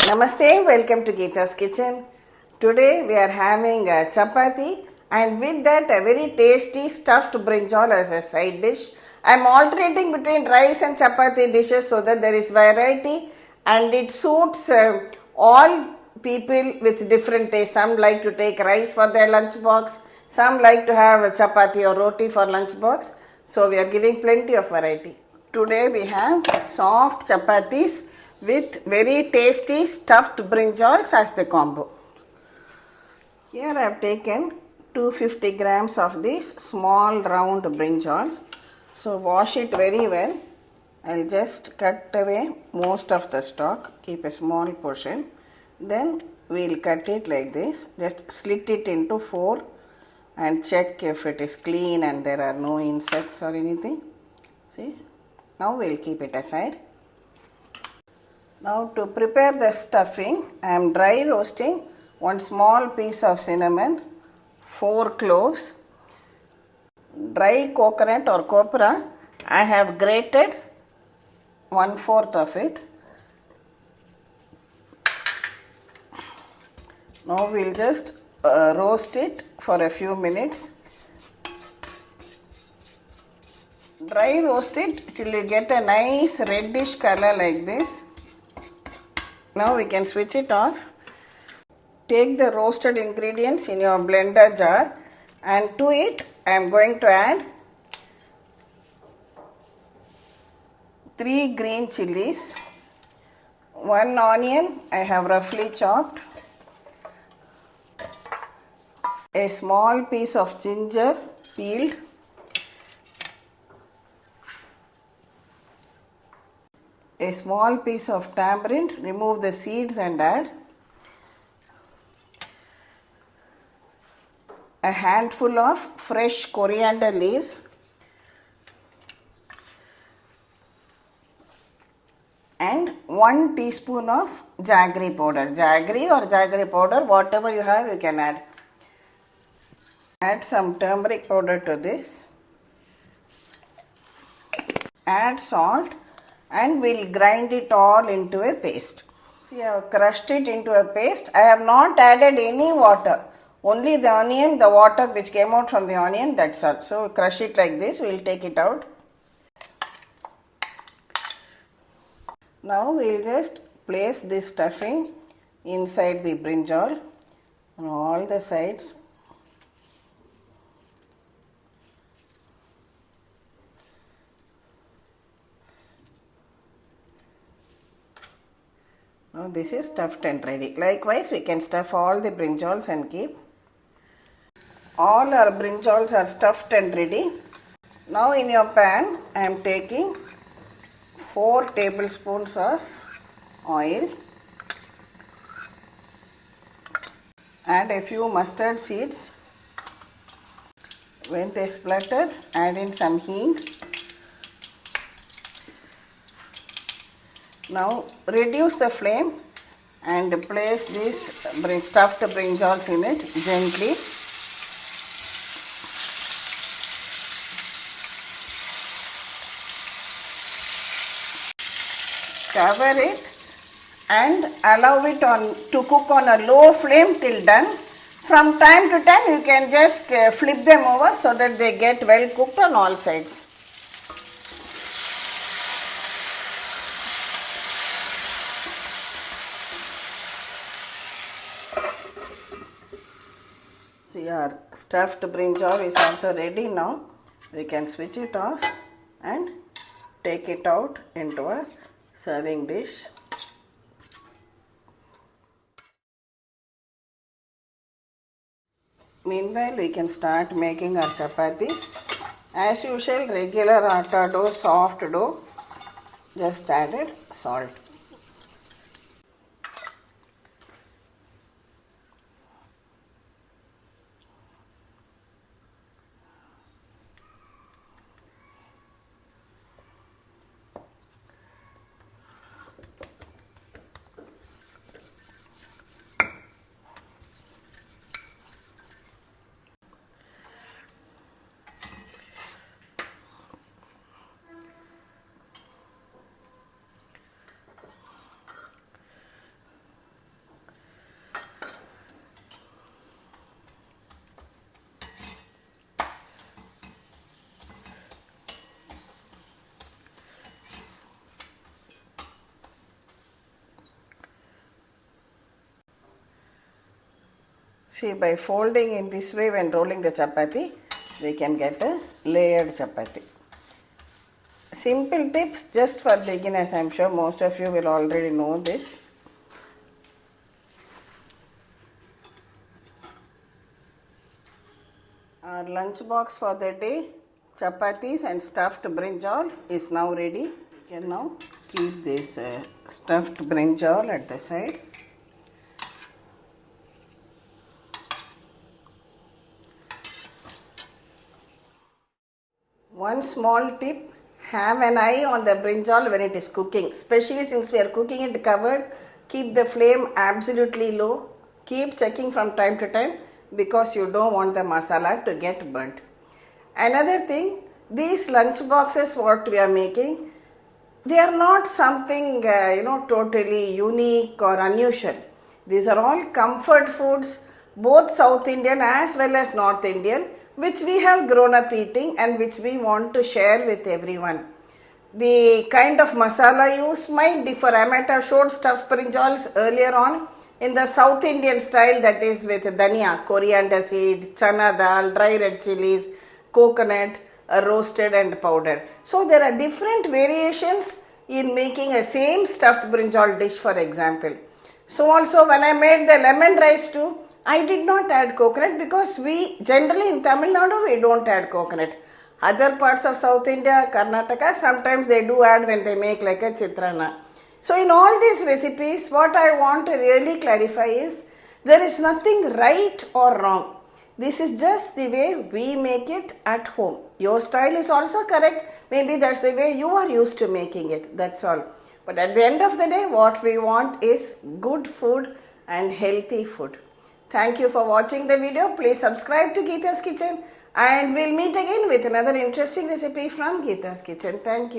Namaste, welcome to Gita's Kitchen. Today we are having a chapathi and with that a very tasty stuffed brinjal as a side dish. I am alternating between rice and chapathi dishes so that there is variety and it suits all people with different tastes. Some like to take rice for their lunchbox, some like to have a chapati or roti for lunchbox. So we are giving plenty of variety. Today we have soft chapatis with very tasty stuffed brinjals as the combo. Here I have taken 250 grams of these small round brinjals. So wash it very well. I'll just cut away most of the stalk, keep a small portion. Then we'll cut it like this. Just slit it into 4 and check if it is clean and there are no insects or anything. See? Now we'll keep it aside. Now to prepare the stuffing, I am dry roasting 1 small piece of cinnamon, 4 cloves, dry coconut or copra. I have grated 1/4 of it. Now we'll just roast it for a few minutes. Dry roast it till you get a nice reddish color like this. Now we can switch it off. Take the roasted ingredients in your blender jar and to it I am going to add 3 green chillis, 1 onion I have roughly chopped, a small piece of ginger peeled, a small piece of tamarind, remove the seeds and add, a handful of fresh coriander leaves, and 1 teaspoon of jaggery powder. Jaggery powder, whatever you have, you can add. Add some turmeric powder to this. Add salt and we'll grind it all into a paste. See, I have crushed it into a paste. I have not added any water. Only the onion, the water which came out from the onion, that's all. So crush it like this. We'll take it out. Now we'll just place this stuffing inside the brinjal on all the sides. Now this is stuffed and ready. Likewise, we can stuff all the brinjals and keep. All our brinjals are stuffed and ready. Now in your pan, I am taking 4 tablespoons of oil. Add a few mustard seeds. When they splutter, add in some hing. Now reduce the flame and place these stuffed brinjals in it gently. Cover it and allow it to cook on a low flame till done. From time to time you can just flip them over so that they get well cooked on all sides. See, our stuffed brinjal is also ready now. We can switch it off and take it out into a serving dish. Meanwhile, we can start making our chapatis. As usual, regular atta dough, soft dough, just added salt. See, by folding in this way when rolling the chapati, we can get a layered chapati. Simple tips just for beginners. I am sure most of you will already know this. Our lunch box for the day, chapatis and stuffed brinjal, is now ready. We can now keep this stuffed brinjal at the side. One small tip, have an eye on the brinjal when it is cooking. Especially since we are cooking it covered, keep the flame absolutely low. Keep checking from time to time because you don't want the masala to get burnt. Another thing, these lunch boxes what we are making, they are not something totally unique or unusual. These are all comfort foods, both South Indian as well as North Indian, which we have grown up eating and which we want to share with everyone. The kind of masala used might differ. I might have showed stuffed brinjals earlier on in the South Indian style, that is with dhania, coriander seed, chana dal, dry red chillis, coconut, roasted and powdered. So there are different variations in making a same stuffed brinjal dish, for example. So also when I made the lemon rice too, I did not add coconut because we generally in Tamil Nadu we don't add coconut. Other parts of South India, Karnataka, sometimes they do add when they make like a chitrana. So in all these recipes, what I want to really clarify is there is nothing right or wrong. This is just the way we make it at home. Your style is also correct. Maybe that's the way you are used to making it. That's all. But at the end of the day, what we want is good food and healthy food. Thank you for watching the video. Please subscribe to Gita's Kitchen and we'll meet again with another interesting recipe from Gita's Kitchen. Thank you.